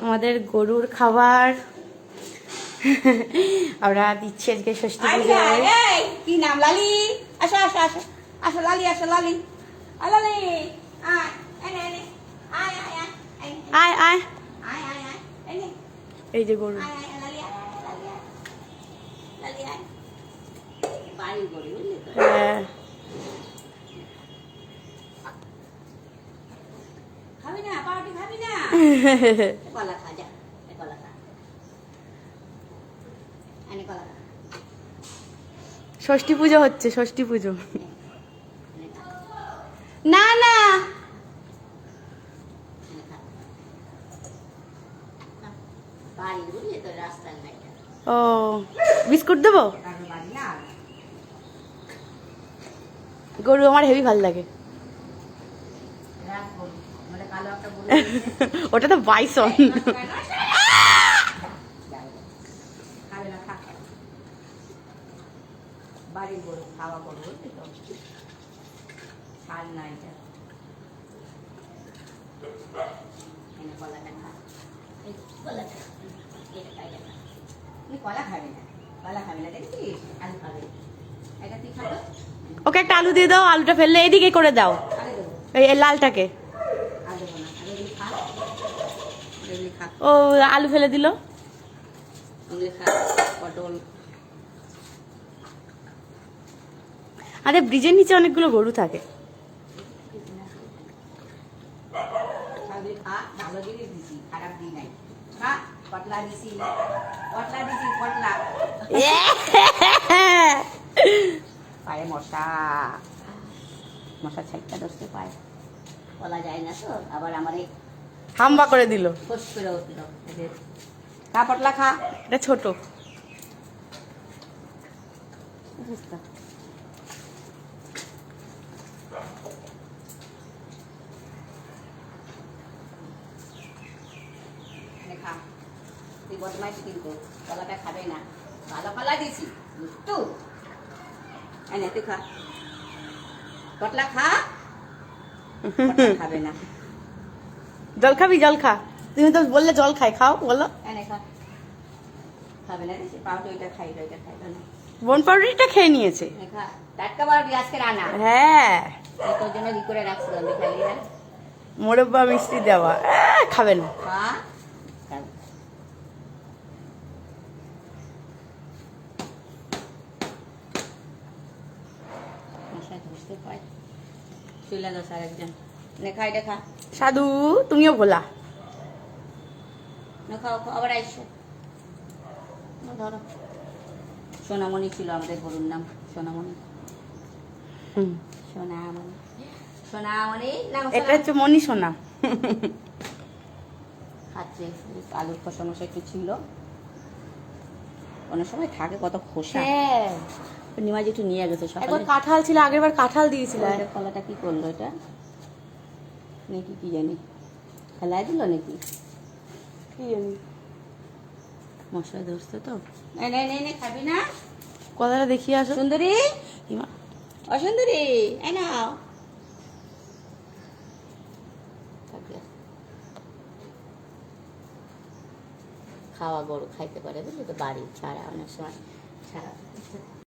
আমাদের গরুর খাবার আমরা দিচ্ছি আজকে ষষ্ঠী পুজোয়। কি নাম? লালি। আসো আসো আসো আসো লালি, আসো লালি। লালি আয় আয় আয় আয় আয়, আয় আয় আয় এনে এই যে গরু। আয় আয় লালি আয় লালি আয় লালি আয়। বাড়ি গরু বুঝলি তো? হ্যাঁ, খাবি না? পাউরুটি খাবি না? কলা খা, যা কলা খা, এনে কলা খা। ষষ্ঠী পুজো হচ্ছে, ষষ্ঠী পুজো। এনে খা, না না, এনে খা। বাড়ি বুঝলি তো, রাস্তার নাই। ও বিস্কুট দেবো? বাড়ি না, গরু আমার হেভি ভালো লাগে। রাত গরু, মানে কালো একটা গরু। ওটা তো বাইসন। খাবে না, খা। বাড়ির গরু, খাওয়া গরু বুঝলি তো, ছাল না এটা। এনে কলাটা খা, এই কলাটা, এটা খাই না। তুই কলা খাবি না, কলা খাবি না, দেখছিস? আলু খাবে। এটা তুই খাবে? ওকে একটা আলু দিয়ে দাও, আলুটা ফেললে এদিকে করে দাও, আলু দেবো, এই লালটাকে। আলু দেবো না, আলু খা, এগুলি খা, ও আলু ফেলে দিল। এগুলি খা, পটল। আরে ব্রিজের নিচে অনেকগুলো গরু থাকে। সবই খা, ভালো জিনিস দিছি, খারাপ দিই নাই। খা, পটলা দিছি, পটলা দিছি, পটলা। পায়ে মশা, মশা ছাইটা দোষতে পায়, বলা যায় না তো। আবার আমার এই হাম্বা করে দিল। ফোস করে উঠল। খা পটলা খা। এটা ছোট। খা, তুই বদমাইশি কিন্তু, কলাটা খাবে না, ভালো কলা দিছি দুষ্টু। এনে তুই খা, পটলা খা, পটলা খাবে না। জল খাবি? জল খা, তুমি তো বললে জল খাই, খাও বলো। এনে খা, খাবে না, পাউডার ওইটা খাই, ওইটা খাইবে না। বোন পাউডারটা খেয়ে নিয়েছে। এনে খা, টাটকা পাউডার আজকে রান্না। হ্যাঁ, এই তোর জন্য কি করে রাখছিলাম, দেখালি না? মোরব্বা মিষ্টি দেওয়া। খাবে না। খা, খাবে। মশা ধরতে পায়, শুইলা দোষ আর একজন। নে খা, এটা খা। সাধু তুমিও ভোলা। না খাও, খাও, আবার আইসো। না ধরো। সোনামণি ছিল আমাদের গরুর নাম, সোনামণি। হুম, সোনামণি, সোনামণি নাম। এটা হচ্ছে মনি সোনা। খাচ্ছে, আলুর খোসা মশা একটু ছিল, অনেক সময় থাকে কত খোসা। হ্যাঁ, নিমাজ একটু নিয়ে গেছে একবার সকালে। কাঁঠাল ছিল, আগের বার কাঁঠাল দিয়েছিল। এটা কলাটা কি করলো এটা, নাকি কি জানি ফেলাই দিল নাকি কি জানি, মশলা ধরছে তো। নে নে নে, খাবি না? কথাটা দেখিয়ে আসো। সুন্দরী, হিমা, অসুন্দরী, এই নাও। খাওয়া গরু খাইতে পারে বুঝলি তো, বাড়ি ছাড়া অনেক সময় ছাড়া